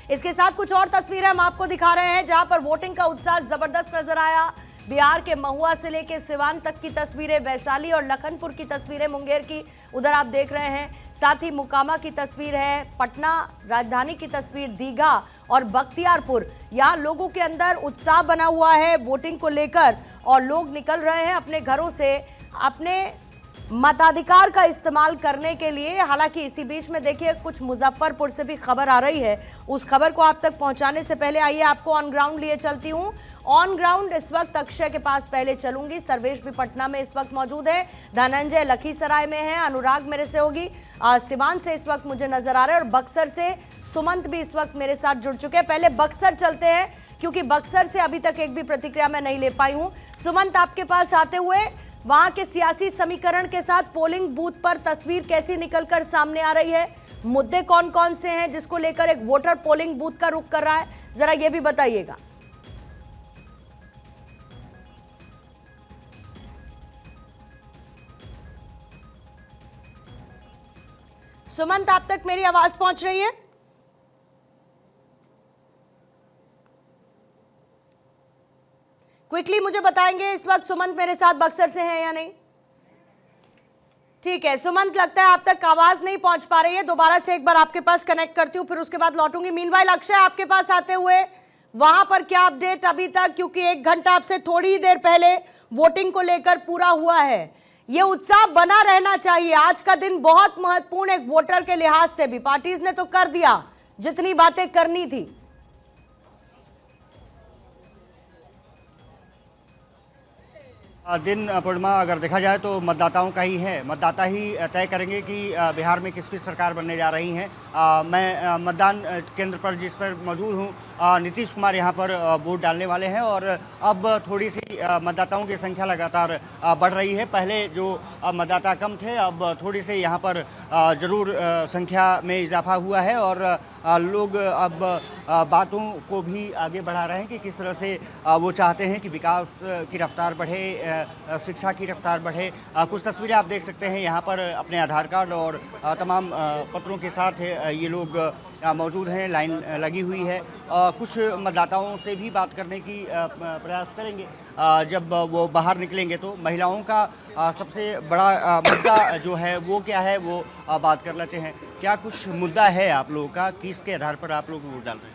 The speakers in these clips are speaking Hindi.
इसके साथ कुछ और तस्वीरें हम आपको दिखा रहे हैं जहां पर वोटिंग का उत्साह जबरदस्त नजर आया। बिहार के महुआ से लेकर सिवान तक की तस्वीरें, वैशाली और लखनपुर की तस्वीरें, मुंगेर की उधर आप देख रहे हैं, साथ ही मुकामा की तस्वीर है, पटना राजधानी की तस्वीर, दीघा और बख्तियारपुर। यहाँ लोगों के अंदर उत्साह बना हुआ है वोटिंग को लेकर और लोग निकल रहे हैं अपने घरों से अपने मताधिकार का इस्तेमाल करने के लिए। हालांकि इसी बीच में देखिए कुछ मुजफ्फरपुर से भी खबर आ रही है, उस खबर को आप तक पहुंचाने से पहले आइए आपको ऑन ग्राउंड लिए चलती हूं। ऑन ग्राउंड इस वक्त अक्षय के पास पहले चलूंगी। सर्वेश भी पटना में इस वक्त मौजूद है, धनंजय लखीसराय में है, अनुराग मेरे से होगी, सिवान से इस वक्त मुझे नजर आ रहा है और बक्सर से सुमंत भी इस वक्त मेरे साथ जुड़ चुके हैं। पहले बक्सर चलते हैं क्योंकि बक्सर से अभी तक एक भी प्रतिक्रिया मैं नहीं ले पाई हूं। सुमंत, आपके पास आते हुए वहां के सियासी समीकरण के साथ पोलिंग बूथ पर तस्वीर कैसी निकलकर सामने आ रही है, मुद्दे कौन कौन से हैं जिसको लेकर एक वोटर पोलिंग बूथ का रुख कर रहा है, जरा ये भी बताइएगा। सुमंत, आप तक मेरी आवाज पहुंच रही है? क्विकली मुझे बताएंगे इस वक्त सुमंत मेरे साथ बक्सर से हैं या नहीं? ठीक है सुमंत, लगता है आप तक आवाज नहीं पहुंच पा रही है, दोबारा से एक बार आपके पास कनेक्ट करती हूं, फिर उसके बाद लौटूंगी। मीनवाइल अक्षय, आपके पास आते हुए वहां पर क्या अपडेट अभी तक, क्योंकि 1 घंटा आपसे थोड़ी ही देर पहले वोटिंग को लेकर पूरा हुआ है, ये उत्साह बना रहना चाहिए। आज का दिन बहुत महत्वपूर्ण एक वोटर के लिहाज से भी, पार्टीज ने तो कर दिया जितनी बातें करनी थी। दिन पूर्णिमा अगर देखा जाए तो मतदाताओं का ही है। मतदाता ही तय करेंगे कि बिहार में किसकी सरकार बनने जा रही है। मैं मतदान केंद्र पर जिस पर मौजूद हूँ, नीतीश कुमार यहाँ पर वोट डालने वाले हैं और अब थोड़ी सी मतदाताओं की संख्या लगातार बढ़ रही है। पहले जो मतदाता कम थे, अब थोड़ी सी यहाँ पर ज़रूर संख्या में इजाफा हुआ है और लोग अब बातों को भी आगे बढ़ा रहे हैं कि किस तरह से वो चाहते हैं कि विकास की रफ्तार बढ़े, शिक्षा की रफ्तार बढ़े। कुछ तस्वीरें आप देख सकते हैं यहाँ पर अपने आधार कार्ड और तमाम पत्रों के साथ ये लोग मौजूद हैं, लाइन लगी हुई है। कुछ मतदाताओं से भी बात करने की प्रयास करेंगे जब वो बाहर निकलेंगे। तो महिलाओं का सबसे बड़ा मुद्दा जो है वो क्या है, वो बात कर लेते हैं। क्या कुछ मुद्दा है आप लोगों का, किसके आधार पर आप लोग वोट डाल रहे हैं?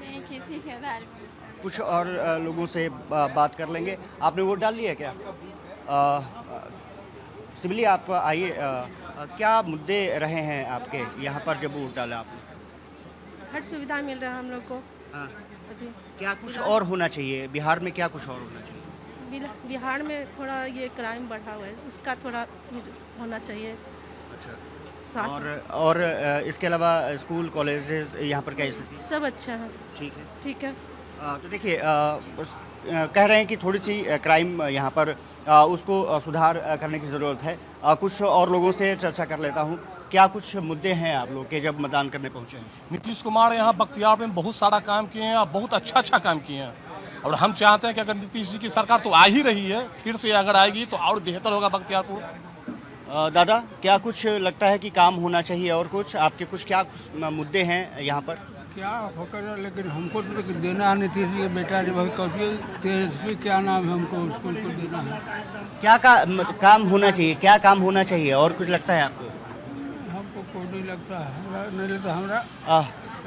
नहीं, किसी के आधार पर। कुछ और लोगों से बात कर लेंगे। आपने वोट डाल लिया क्या? सिमली, आप आइए, क्या मुद्दे रहे हैं आपके यहाँ पर जब वोट डाला आपने? हर सुविधा मिल रहा है हम लोग को। हाँ। अभी क्या कुछ और होना चाहिए बिहार में, क्या कुछ और होना चाहिए? बिहार में थोड़ा ये क्राइम बढ़ा हुआ है, उसका थोड़ा होना चाहिए। अच्छा। और इसके अलावा स्कूल कॉलेजेस यहाँ पर क्या स्थिति? सब अच्छा है। ठीक है, ठीक है। तो देखिए कह रहे हैं कि थोड़ी सी क्राइम यहाँ पर उसको सुधार करने की ज़रूरत है। कुछ और लोगों से चर्चा कर लेता हूँ। क्या कुछ मुद्दे हैं आप लोग के जब मतदान करने पहुँचे हैं? नीतीश कुमार यहाँ बख्तियारपुर में बहुत सारा काम किए हैं और बहुत अच्छा काम किए हैं और हम चाहते हैं कि अगर नीतीश जी की सरकार तो आ ही रही है, फिर से अगर आएगी तो और बेहतर होगा बख्तियारपुर। दादा, क्या कुछ लगता है कि काम होना चाहिए और कुछ आपके क्या कुछ मुद्दे हैं यहाँ पर? क्या होकर, लेकिन हमको तो देना है नीतीश जी बेटा, जब तेजस्वी क्या नाम है, हमको उसको देना है। क्या काम होना चाहिए, क्या काम होना चाहिए और कुछ लगता है आपको? हमको कोई नहीं लगता है, नहीं लगता हमरा।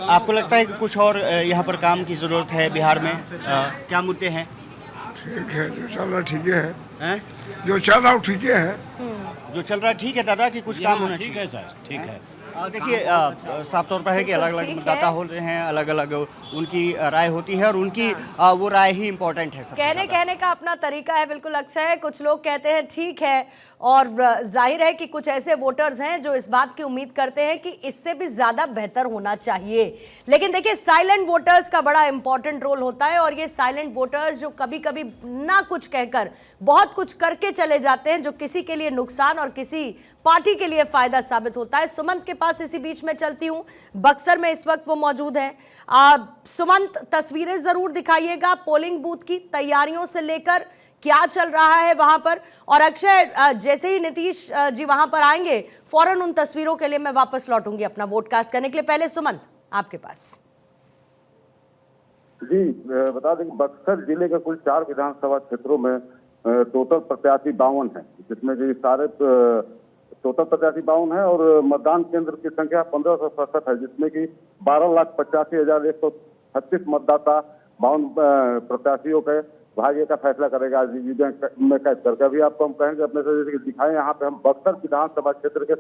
आपको लगता है कि कुछ और यहाँ पर काम की ज़रूरत है बिहार में? क्या मुद्दे हैं? ठीक है, जो चल रहा ठीक है, हैं? जो चल रहा ठीक है, जो चल रहा है ठीक है दादा, कि कुछ काम होना चाहिए? ठीक है सर, ठीक है। देखिए साफ तौर पर है कि अलग अलग मतदाता होते हैं, अलग अलग उनकी राय होती है और उनकी वो राय ही इम्पोर्टेंट है। कहने का अपना तरीका है, बिल्कुल अच्छा है। कुछ लोग कहते हैं ठीक है और जाहिर है कि कुछ ऐसे वोटर्स हैं जो इस बात की उम्मीद करते हैं कि इससे भी ज्यादा बेहतर होना चाहिए। लेकिन देखिए साइलेंट वोटर्स का बड़ा इंपॉर्टेंट रोल होता है और ये साइलेंट वोटर्स जो कभी कभी ना कुछ कहकर बहुत कुछ करके चले जाते हैं, जो किसी के लिए नुकसान और किसी पार्टी के लिए फायदा साबित होता है। सुमंत के पास इसी बीच में चलती हूं, बक्सर में इस वक्त वो मौजूद है। सुमंत, तस्वीरें जरूर दिखाइएगा पोलिंग बूथ की तैयारियों से लेकर क्या चल रहा है वहां पर। और अक्षय, जैसे ही नीतीश जी वहां पर आएंगे फौरन उन तस्वीरों के लिए मैं वापस लौटूंगी अपना वोट कास्ट करने के लिए। पहले सुमंत, आपके पास। जी बता दें कि बक्सर जिले के कुल 4 विधानसभा क्षेत्रों में टोटल प्रत्याशी 52 है, जिसमें कि सारे टोटल प्रत्याशी 52 है और मतदान केंद्र की संख्या 1567 है, जिसमें कि 12,85,136 मतदाता 52 प्रत्याशियों के भाग्य का फैसला करेगा आज में कैद करके। अभी आपको हम कहेंगे अपने से जैसे कि दिखाएं, यहाँ पे हम बक्सर विधानसभा क्षेत्र के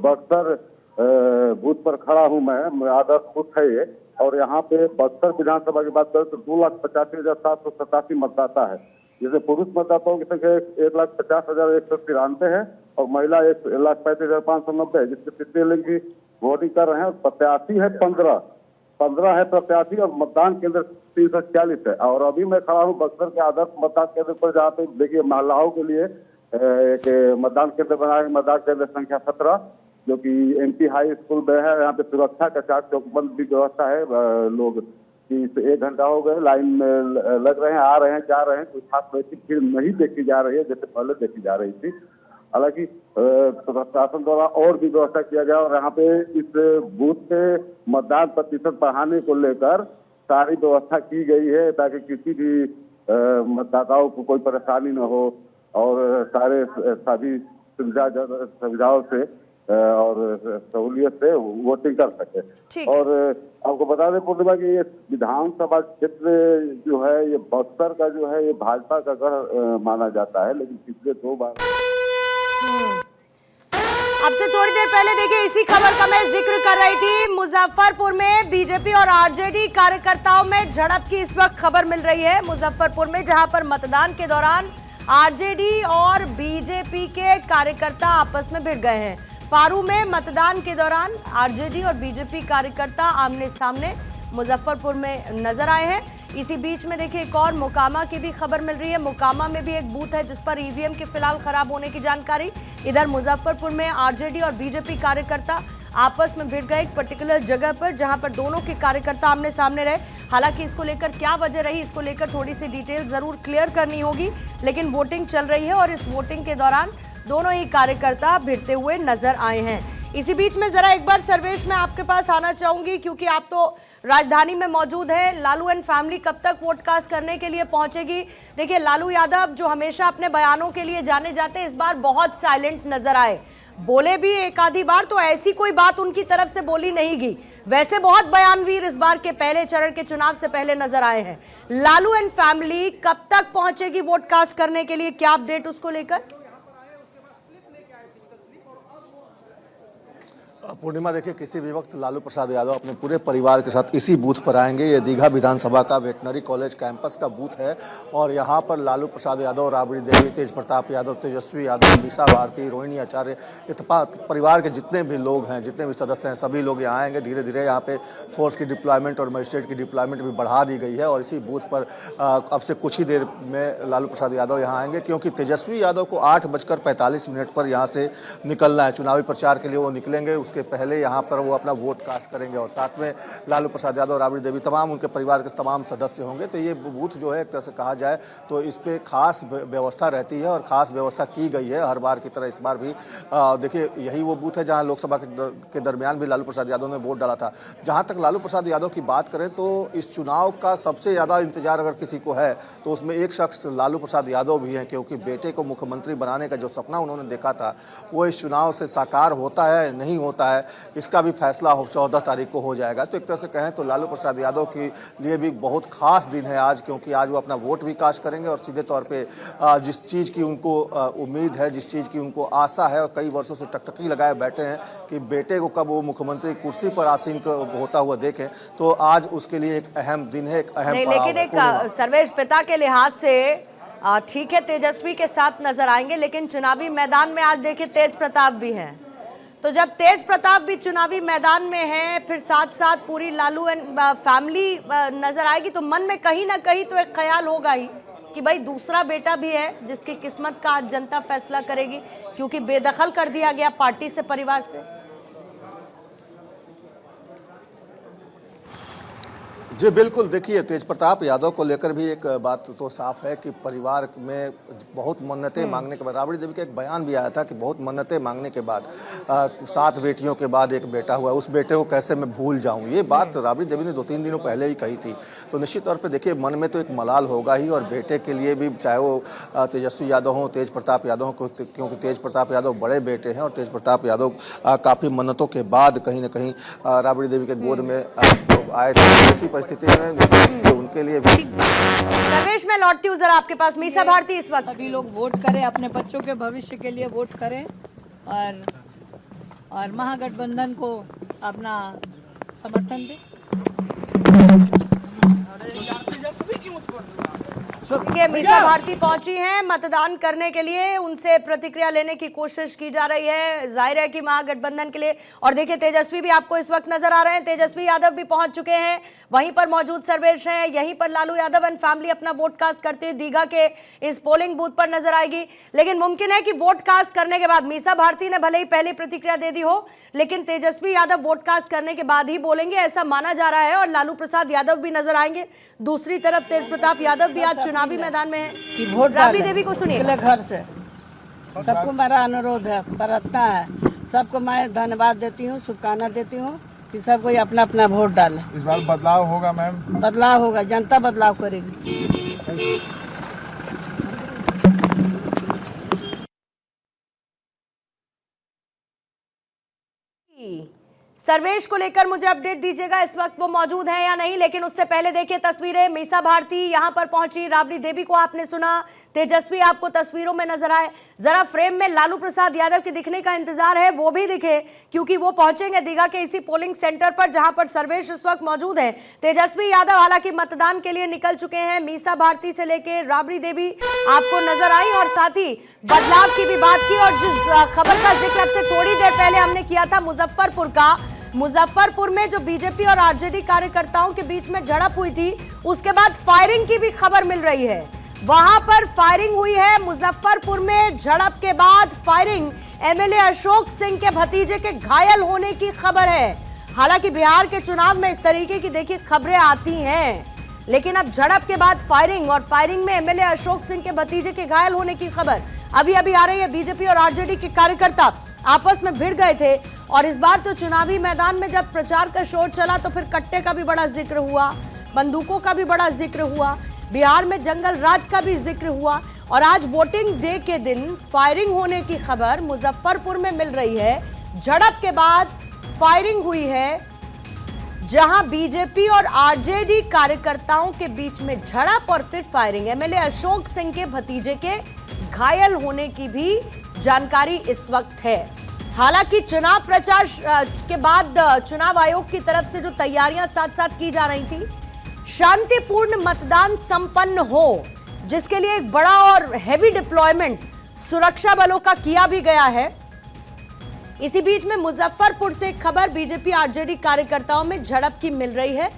बक्सर बूथ पर खड़ा हूँ मैं, आदर्श बूथ है ये, और यहाँ पे बक्सर विधानसभा की बात करें तो 2,85,787 मतदाता है, जिसमें पुरुष मतदाताओं की संख्या 1,50,193 है और महिला 1,35,590 है, जिससे तृतीय लिंग की वोटिंग कर रहे हैं। और प्रत्याशी है 15 है प्रत्याशी और मतदान केंद्र 340 है। और अभी मैं खड़ा हूँ बक्सर के आदर्श मतदान केंद्र पर, जहाँ पे देखिए महिलाओं के लिए एक मतदान केंद्र बनाया है, मतदान केंद्र संख्या 17, जो कि एमपी हाई स्कूल में है। यहाँ पे सुरक्षा का चाक चौकबंद भी व्यवस्था है, लोग 1 घंटा हो गए लाइन में लग रहे हैं, आ रहे हैं, जा रहे हैं, कोई खास वैसी भीड़ नहीं देखी जा रही है जैसे पहले देखी जा रही थी। हालांकि प्रशासन द्वारा और भी व्यवस्था किया गया और यहाँ पे इस बूथ पे मतदान प्रतिशत बढ़ाने को लेकर सारी व्यवस्था की गई है, ताकि किसी भी मतदाताओं को कोई परेशानी न हो और सारे सभी सुविधाओं से और सहूलियत से वोटिंग कर सके। और आपको बता दें पूर्णिमा की ये विधानसभा क्षेत्र जो है ये बक्सर का जो है ये भाजपा का गढ़ माना जाता है, लेकिन पिछले 2 बार अब से थोड़ी देर पहले देखिए इसी खबर का मैं जिक्र कर रही थी, मुजफ्फरपुर में बीजेपी और आरजेडी कार्यकर्ताओं में झड़प की इस वक्त खबर मिल रही है। मुजफ्फरपुर में जहां पर मतदान के दौरान आरजेडी और बीजेपी के कार्यकर्ता आपस में भिड़ गए हैं। पारू में मतदान के दौरान आरजेडी और बीजेपी कार्यकर्ता आमने सामने मुजफ्फरपुर में नजर आए हैं। इसी बीच में देखिए एक और मोकामा की भी खबर मिल रही है। मोकामा में भी एक बूथ है जिस पर ईवीएम के फिलहाल खराब होने की जानकारी। इधर मुजफ्फरपुर में आरजेडी और बीजेपी कार्यकर्ता आपस में भिड़ गए एक पर्टिकुलर जगह पर, जहां पर दोनों के कार्यकर्ता आमने सामने रहे। हालांकि इसको लेकर क्या वजह रही, इसको लेकर थोड़ी सी डिटेल जरूर क्लियर करनी होगी, लेकिन वोटिंग चल रही है और इस वोटिंग के दौरान दोनों ही कार्यकर्ता भिड़ते हुए नजर आए हैं। इसी बीच में जरा एक बार सर्वेश मैं आपके पास आना चाहूंगी, क्योंकि आप तो राजधानी में मौजूद हैं। लालू एंड फैमिली कब तक वोट कास्ट करने के लिए पहुंचेगी? देखिए लालू यादव जो हमेशा अपने बयानों के लिए जाने जाते हैं, इस बार बहुत साइलेंट नजर आए। बोले भी एक आधी बार, तो ऐसी कोई बात उनकी तरफ से बोली नहीं गई। वैसे बहुत बयानवीर इस बार के पहले चरण के चुनाव से पहले नजर आए हैं। लालू एंड फैमिली कब तक पहुंचेगी वोट कास्ट करने के लिए, क्या अपडेट उसको लेकर? पूर्णिमा देखिए, किसी भी वक्त लालू प्रसाद यादव अपने पूरे परिवार के साथ इसी बूथ पर आएंगे। ये दीघा विधानसभा का वेटनरी कॉलेज कैंपस का बूथ है और यहाँ पर लालू प्रसाद यादव, राबड़ी देवी, तेज प्रताप यादव, तेजस्वी यादव, मीसा भारती, रोहिणी आचार्य, परिवार के जितने भी लोग हैं, जितने भी सदस्य हैं, सभी लोग यहाँ आएंगे। धीरे धीरे यहाँ पे फोर्स की डिप्लॉयमेंट और मजिस्ट्रेट की डिप्लॉयमेंट भी बढ़ा दी गई है और इसी बूथ पर अब से कुछ ही देर में लालू प्रसाद यादव यहाँ आएंगे, क्योंकि तेजस्वी यादव को 8:45 पर यहाँ से निकलना है। चुनावी प्रचार के लिए वो निकलेंगे, उसके पहले यहाँ पर वो अपना वोट कास्ट करेंगे और साथ में लालू प्रसाद यादव, राबड़ी देवी, तमाम उनके परिवार के तमाम सदस्य होंगे। तो ये बूथ जो है एक तरह से कहा जाए तो इस पर खास व्यवस्था रहती है और ख़ास व्यवस्था की गई है हर बार की तरह इस बार भी। देखिए यही वो बूथ है जहाँ लोकसभा के दरमियान भी लालू प्रसाद यादव ने वोट डाला था। जहाँ तक लालू प्रसाद यादव की बात करें तो इस चुनाव का सबसे ज़्यादा इंतजार अगर किसी को है तो उसमें एक शख्स लालू प्रसाद यादव भी हैं, क्योंकि बेटे को मुख्यमंत्री बनाने का जो सपना उन्होंने देखा था वो इस चुनाव से साकार होता है नहीं होता है, इसका भी फैसला 14 तारीख को हो जाएगा। तो एक तरह से कहें तो लालू प्रसाद यादव के लिए भी बहुत खास दिन है आज, क्योंकि आज वो अपना वोट भी कास्ट करेंगे और सीधे तौर पे जिस चीज़ की उनको उम्मीद है, जिस चीज़ की उनको आशा है और कई वर्षों से टकटकी लगाए बैठे हैं कि बेटे को कब वो मुख्यमंत्री कुर्सी पर आसीन होता हुआ देखें, तो आज उसके लिए एक अहम दिन है, एक अहम पड़ाव है। लेकिन एक सर्वेश पिता के लिहाज से ठीक है तेजस्वी के साथ नजर आएंगे, लेकिन चुनावी मैदान में आज देखिए तेज प्रताप भी हैं। तो जब तेज प्रताप भी चुनावी मैदान में है, फिर साथ साथ पूरी लालू एंड फैमिली नजर आएगी, तो मन में कहीं ना कहीं तो एक ख्याल होगा ही कि भाई दूसरा बेटा भी है जिसकी किस्मत का आज जनता फैसला करेगी, क्योंकि बेदखल कर दिया गया पार्टी से, परिवार से। जी बिल्कुल, देखिए तेज प्रताप यादव को लेकर भी एक बात तो साफ है कि परिवार में बहुत मन्नतें मांगने के बाद, राबड़ी देवी का एक बयान भी आया था कि बहुत मन्नतें मांगने के बाद 7 बेटियों के बाद एक बेटा हुआ, उस बेटे को कैसे मैं भूल जाऊं, ये बात राबड़ी देवी ने 2-3 दिनों पहले ही कही थी। तो निश्चित तौर पे देखिए मन में तो एक मलाल होगा ही, और बेटे के लिए भी, चाहे वो तेजस्वी यादव हों, तेज प्रताप यादव हों, क्योंकि तेज प्रताप यादव बड़े बेटे हैं और तेज प्रताप यादव काफ़ी मन्नतों के बाद कहीं ना कहीं राबड़ी देवी के गोद में आए थे। ऐसी परिस्थिति में तो उनके लिए भी सर्वेश, मैं लौटती हूँ जरा आपके पास। मीसा भारती, इस वक्त सभी लोग वोट करें, अपने बच्चों के भविष्य के लिए वोट करें और महागठबंधन को अपना समर्थन दें। देखिए, मीसा भारती पहुंची हैं मतदान करने के लिए, उनसे प्रतिक्रिया लेने की कोशिश की जा रही है, जाहिर है कि महागठबंधन के लिए। और देखिए तेजस्वी भी आपको इस वक्त नजर आ रहे हैं, तेजस्वी यादव भी पहुंच चुके हैं, वहीं पर मौजूद सर्वेश हैं, यहीं पर लालू यादव एंड फैमिली अपना वोट कास्ट करते हुए दीघा के इस पोलिंग बूथ पर नजर आएगी। लेकिन मुमकिन है कि वोट कास्ट करने के बाद मीसा भारती ने भले ही पहली प्रतिक्रिया दे दी हो, लेकिन तेजस्वी यादव वोट कास्ट करने के बाद ही बोलेंगे, ऐसा माना जा रहा है। और लालू प्रसाद यादव भी नजर आएंगे, दूसरी तरफ तेज प्रताप यादव भी आज चुनावी मैदान में है। कि वोट राबड़ी देवी को सुनिए। निकले घर से सबको मेरा अनुरोध है, प्रार्थना है, सबको मैं धन्यवाद देती हूँ, शुभकामना देती हूँ कि सब कोई अपना अपना वोट डाले। इस बार बदलाव होगा मैम? बदलाव होगा, जनता बदलाव करेगी। सर्वेश को लेकर मुझे अपडेट दीजिएगा, इस वक्त वो मौजूद हैं या नहीं। लेकिन उससे पहले देखिए तस्वीरें, मीसा भारती यहां पर पहुंची, राबड़ी देवी को आपने सुना, तेजस्वी आपको तस्वीरों में नजर आए। जरा फ्रेम में लालू प्रसाद यादव के दिखने का इंतजार है, वो भी दिखे, क्योंकि वो पहुंचेंगे दीघा के इसी पोलिंग सेंटर पर जहां पर सर्वेश इस वक्त मौजूद है। तेजस्वी यादव हालांकि मतदान के लिए निकल चुके हैं, मीसा भारती से लेकर राबड़ी देवी आपको नजर आई, और साथ ही बदलाव की भी बात की। और जिस खबर का जिक्र अब से थोड़ी देर पहले हमने किया था मुजफ्फरपुर का, मुजफ्फरपुर में जो बीजेपी और आरजेडी कार्यकर्ताओं के बीच में झड़प हुई थी, उसके बाद फायरिंग की भी खबर मिल रही है। वहां पर फायरिंग हुई है मुजफ्फरपुर में, झड़प के बाद फायरिंग, एमएलए अशोक सिंह के भतीजे के घायल होने की खबर है। हालांकि बिहार के चुनाव में इस तरीके की देखिए खबरें आती हैं, लेकिन अब झड़प के बाद फायरिंग, और फायरिंग में एमएलए अशोक सिंह के भतीजे के घायल होने की खबर अभी अभी आ रही है। बीजेपी और आरजेडी के कार्यकर्ता आपस में भिड़ गए थे, और इस बार तो चुनावी मैदान में जब प्रचार का शोर चला तो फिर कट्टे का भी बड़ा जिक्र हुआ, बंदूकों का भी बड़ा जिक्र हुआ, बिहार में जंगल राज का भी जिक्र हुआ। और आज वोटिंग डे के दिन फायरिंग होने की खबर मुजफ्फरपुर में मिल रही है। झड़प के बाद फायरिंग हुई है, जहां बीजेपी और आरजेडी कार्यकर्ताओं के बीच में झड़प और फिर फायरिंग, एमएलए अशोक सिंह के भतीजे के घायल होने की भी जानकारी इस वक्त है। हालांकि चुनाव प्रचार के बाद चुनाव आयोग की तरफ से जो तैयारियां साथ साथ की जा रही थी, शांतिपूर्ण मतदान संपन्न हो, जिसके लिए एक बड़ा और हैवी डिप्लॉयमेंट सुरक्षा बलों का किया भी गया है। इसी बीच में मुजफ्फरपुर से खबर बीजेपी आरजेडी कार्यकर्ताओं में झड़प की मिल रही है,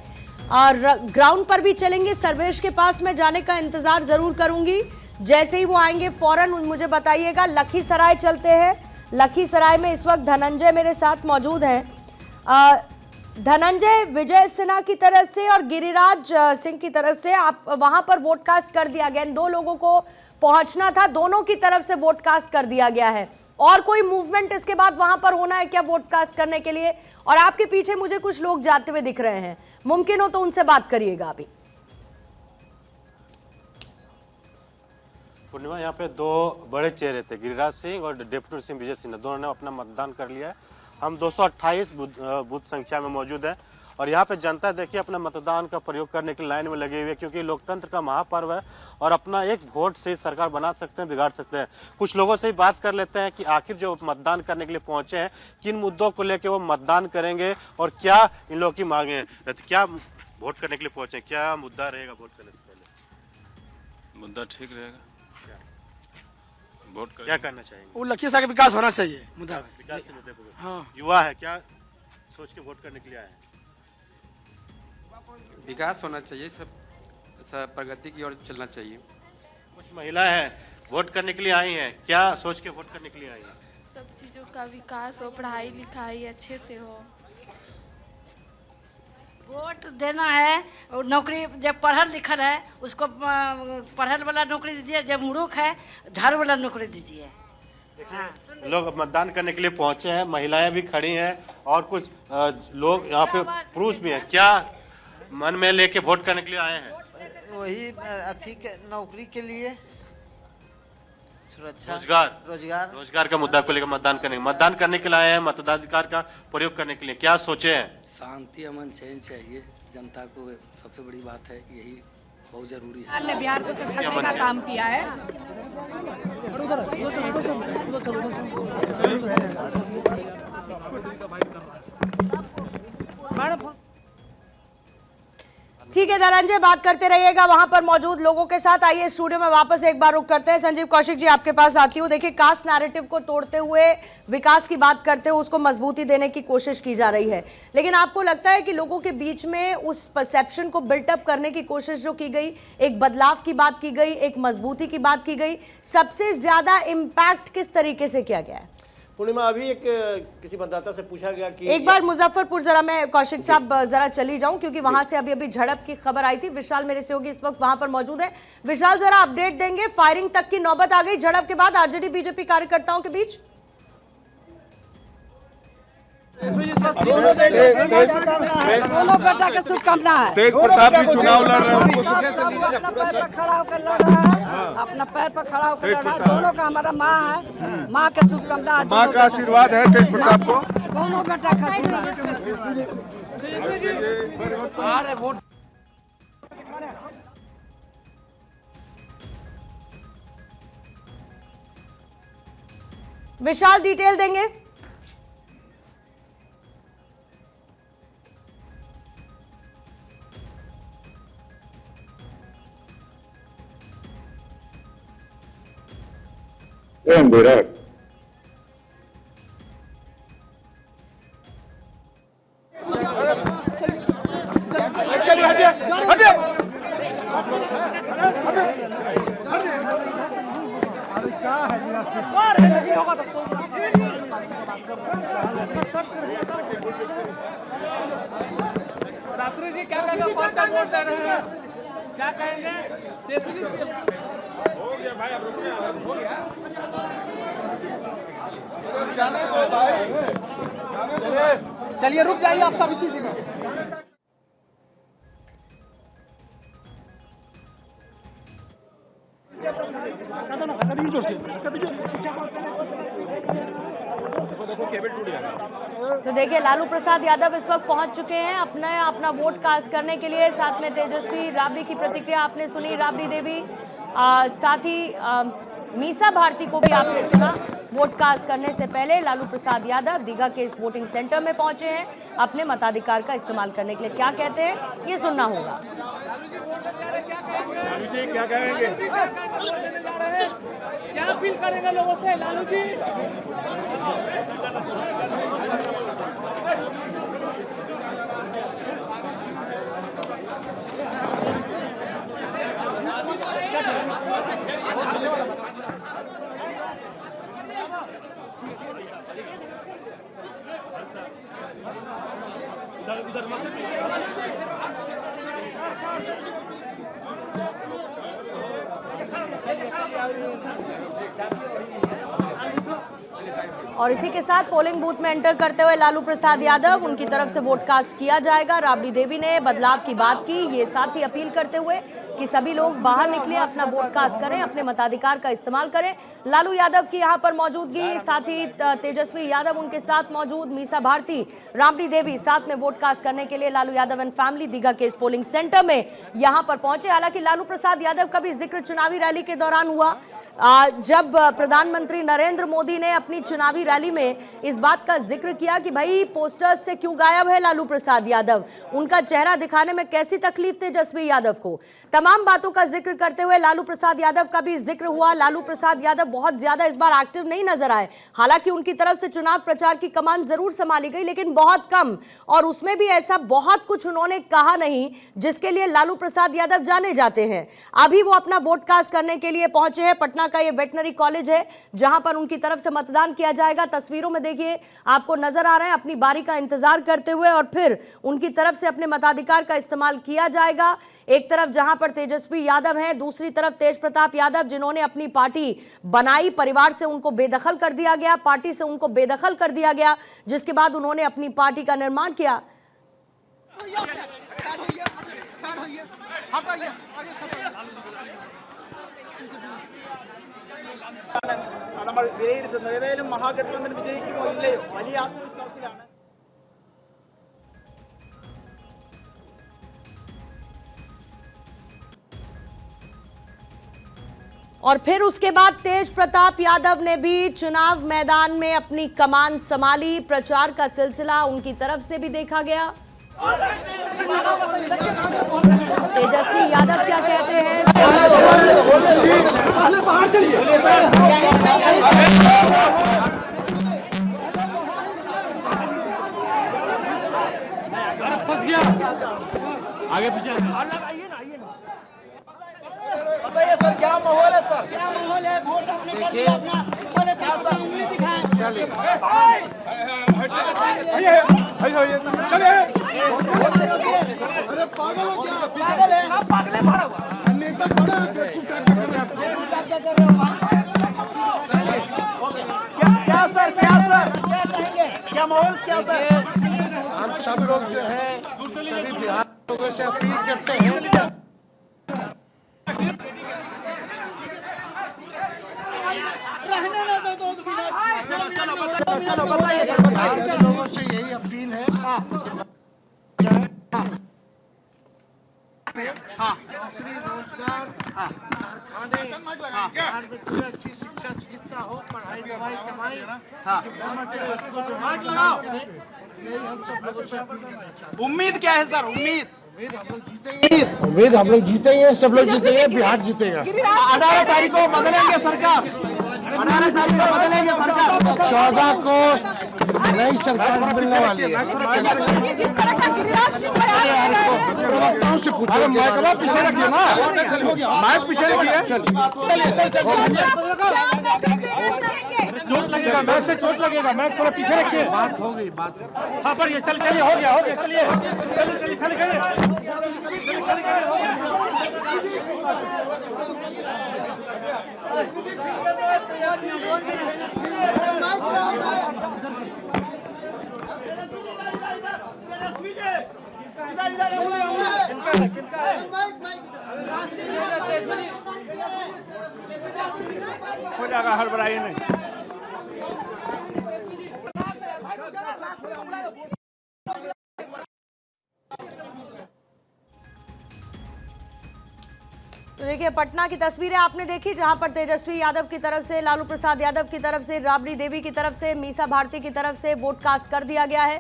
और ग्राउंड पर भी चलेंगे, सर्वेश के पास में जाने का इंतजार जरूर करूंगी। जैसे ही वो आएंगे फौरन मुझे बताइएगा। लखीसराय चलते हैं, लखीसराय में इस वक्त धनंजय मेरे साथ मौजूद हैं। धनंजय, विजय सिन्हा की तरफ से और गिरिराज सिंह की तरफ से आप वहां पर वोट कास्ट कर दिया गया, इन दो लोगों को पहुंचना था, दोनों की तरफ से वोट कास्ट कर दिया गया है। और कोई मूवमेंट इसके बाद वहां पर होना है क्या वोट कास्ट करने के लिए? और आपके पीछे मुझे कुछ लोग जाते हुए दिख रहे हैं, मुमकिन हो तो उनसे बात करिएगा अभी। पूर्णिमा, यहाँ पे दो बड़े चेहरे थे, गिरिराज सिंह और डिप्टी सिंह विजय सिन्हा, दोनों ने अपना मतदान कर लिया है। हम 228 बूथ संख्या में मौजूद हैं, और यहाँ पे जनता देखिए अपना मतदान का प्रयोग करने की लाइन में लगे हुए, क्योंकि लोकतंत्र का महापर्व है और अपना एक वोट से सरकार बना सकते हैं, बिगाड़ सकते हैं। कुछ लोगों से ही बात कर लेते हैं कि आखिर जो मतदान करने के लिए पहुंचे हैं, किन मुद्दों को लेकर वो मतदान करेंगे और क्या इन लोगों की मांगे हैं। क्या वोट करने के लिए पहुंचे, क्या मुद्दा रहेगा वोट करने से पहले? मुद्दा ठीक रहेगा, वोट क्या करना चाहिए? वो लखीसराय का विकास होना चाहिए, मुद्दा विकास के मुद्दे पर। हाँ, युवा है, क्या सोच के वोट करने के लिए आए हैं? विकास होना चाहिए, सब प्रगति की ओर चलना चाहिए। कुछ महिला है वोट करने के लिए आई हैं, क्या सोच के वोट करने के लिए आई हैं? सब चीज़ों का विकास हो, पढ़ाई लिखाई अच्छे से हो, वोट देना है, और नौकरी जब पढ़ल लिखल है उसको पढ़ल वाला नौकरी दीजिए, जब मूर्ख है झाड़ू वाला नौकरी दीजिए। हाँ। लोग मतदान करने के लिए पहुंचे हैं, महिलाएं भी खड़ी हैं और कुछ लोग यहाँ पे पुरुष भी हैं। क्या मन में लेके वोट करने के लिए आए हैं? वही नौकरी के लिए, सुरक्षा, रोजगार का मुद्दा को लेकर मतदान करने के लिए आए हैं, मताधिकार का प्रयोग करने के लिए। क्या सोचे हैं? शांति, अमन, चैन चाहिए जनता को, सबसे बड़ी बात है, यही बहुत जरूरी है। हमने बिहार को संभालने का काम किया है। ठीक है धनंजय, बात करते रहिएगा वहां पर मौजूद लोगों के साथ। आइए स्टूडियो में वापस एक बार रुक करते हैं। संजीव कौशिक जी, आपके पास आती हूँ। देखिए, कास्ट नैरेटिव को तोड़ते हुए विकास की बात करते हुए उसको मजबूती देने की कोशिश की जा रही है, लेकिन आपको लगता है कि लोगों के बीच में उस परसेप्शन को बिल्टअप करने की कोशिश जो की गई, एक बदलाव की बात की गई, एक मजबूती की बात की गई, सबसे ज्यादा इम्पैक्ट किस तरीके से किया गया है? पूर्णिमा, अभी एक किसी मतदाता से पूछा गया कि एक बार मुजफ्फरपुर जरा मैं कौशिक साहब जरा चली जाऊं, क्योंकि वहां से अभी झड़प की खबर आई थी। विशाल मेरे सहयोगी इस वक्त वहां पर मौजूद है। विशाल, जरा अपडेट देंगे। फायरिंग तक की नौबत आ गई झड़प के बाद आरजेडी बीजेपी कार्यकर्ताओं के बीच। दोनों बेटा के शुभकामना है। तेज प्रताप भी चुनाव लड़ रहे हैं, अपना पैर पर खड़ा होकर लड़ रहा है, अपना पैर पर खड़ा होकर लड़ रहा है। दोनों का हमारा माँ है, माँ के शुभकामना। माँ का आशीर्वाद है तेज प्रताप को। दोनों बेटा का वोट। विशाल, डिटेल देंगे। विराट राष्ट्रीय जी क्या कहेंगे? वोट दे रहे हैं, क्या कहेंगे? तेजस्वी हो गया भाई, अब रुकिए, हो गया। चलिए रुक जाइए आप सब इसी जगह। तो देखिए, लालू प्रसाद यादव इस वक्त पहुंच चुके हैं अपना वोट कास्ट करने के लिए। साथ में तेजस्वी, राबड़ी की प्रतिक्रिया आपने सुनी, राबड़ी देवी, साथ ही मीसा भारती को भी आपने सुना। वोट कास्ट करने से पहले लालू प्रसाद यादव दीघा के इस वोटिंग सेंटर में पहुंचे हैं अपने मताधिकार का इस्तेमाल करने के लिए। क्या कहते हैं ये सुनना होगा। क्या कहेंगे? क्या अपील करेंगे लोगों से लालू जी? और इसी के साथ पोलिंग बूथ में एंटर करते हुए लालू प्रसाद यादव, उनकी तरफ से वोट कास्ट किया जाएगा। राबड़ी देवी ने बदलाव की बात की, ये साथ ही अपील करते हुए कि सभी लोग बाहर निकले, अपना वोट कास्ट करें, अपने मताधिकार का इस्तेमाल करें। लालू यादव की यहाँ पर मौजूदगी, साथ ही तेजस्वी यादव उनके साथ मौजूद, मीसा भारती, राबड़ी देवी साथ में वोट कास्ट करने के लिए लालू यादव एंड फैमिली दीघा के इस पोलिंग सेंटर में यहाँ पर पहुंचे। हालांकि लालू प्रसाद यादव का भी जिक्र चुनावी रैली के दौरान हुआ, जब प्रधानमंत्री नरेंद्र मोदी ने अपनी चुनावी रैली में इस बात का जिक्र किया कि भाई पोस्टर्स से क्यों गायब है लालू प्रसाद यादव, उनका चेहरा दिखाने में कैसी तकलीफ तेजस्वी यादव को। तमाम बातों का जिक्र करते हुए लालू प्रसाद यादव का भी जिक्र हुआ। लालू प्रसाद यादव बहुत ज्यादा इस बार एक्टिव नहीं नजर आए, हालांकि उनकी तरफ से चुनाव प्रचार की कमान जरूर संभाली गई, लेकिन बहुत कम, और उसमें भी ऐसा बहुत कुछ उन्होंने कहा नहीं जिसके लिए लालू प्रसाद यादव जाने जाते हैं। अभी वो अपना वोट कास्ट करने के लिए पहुंचे हैं। पटना का ये वेटनरी कॉलेज है जहां पर उनकी तरफ से मतदान किया जाएगा। जाएगा। तस्वीरों में देखिए आपको नजर आ रहे हैं अपनी बारी का इंतजार करते हुए और फिर उनकी तरफ से अपने मताधिकार का इस्तेमाल किया जाएगा। एक तरफ जहां पर तेजस्वी यादव हैं, दूसरी तरफ तेज प्रताप यादव जिन्होंने अपनी पार्टी बनाई, परिवार से उनको बेदखल कर दिया गया, पार्टी से उनको बेदखल कर दिया गया, जिसके बाद उन्होंने अपनी पार्टी का निर्माण किया। നമ്മൾ വിലയിരുത്തുന്നത് ഏതായാലും മഹാഗഠബന്ധൻ വിജയിക്കുമോ ഇല്ലയോ വലിയ ആത്മവിശ്വാസത്തിലാണ്। और फिर उसके बाद तेज प्रताप यादव ने भी चुनाव मैदान में अपनी कमान संभाली। प्रचार का सिलसिला उनकी तरफ से भी देखा गया। तेजस्वी यादव क्या कहते हैं? फंस गया आगे पीछे बताइए सर क्या माहौल है सर? क्या माहौल है? वोट आपने कर दिया अपना, बोले क्या उंगली दिखाएं। चलिए अरे पागल हो क्या? पागल है सब पागल मारा हुआ नेता खड़ा है क्या कर रहे हो? क्या सर क्या कहेंगे? क्या माहौल क्या सर? हम सब लोग जो है सभी बिहार लोगों से अपील करते हैं चलो बताइए बिहार के लोगों से यही अपील है नौकरी रोजगार कारखाने बिहार में कोई अच्छी शिक्षा चिकित्सा हो, पढ़ाई दवाई कमाई उसको जो है यही हम सब लोगों से अपील करना चाहते हैं। उम्मीद क्या है सर? उम्मीद हम लोग जीतेंगे, उम्मीद हम लोग जीतेंगे, सब लोग जीतेंगे, बिहार जीतेगा। 18 तारीख को बदलेंगे सरकार, 18 तारीख को बदलेंगे सरकार, 14 को नई सरकार मिलने वाली है। प्रवक्ताओं से पूछो, पीछे रखिए ना, माइक पीछे रखिए। चोट लगेगा, मैच से चोट लगेगा, मैच थोड़ा पीछे रखिए। बात हो गई, बात हो गई। हाँ पर ये चलिए हो गया चलिए हो जाएगा, हड़बड़ाइए नहीं। तो देखिए पटना की तस्वीरें आपने देखी जहां पर तेजस्वी यादव की तरफ से, लालू प्रसाद यादव की तरफ से, राबड़ी देवी की तरफ से, मीसा भारती की तरफ से वोट कास्ट कर दिया गया है।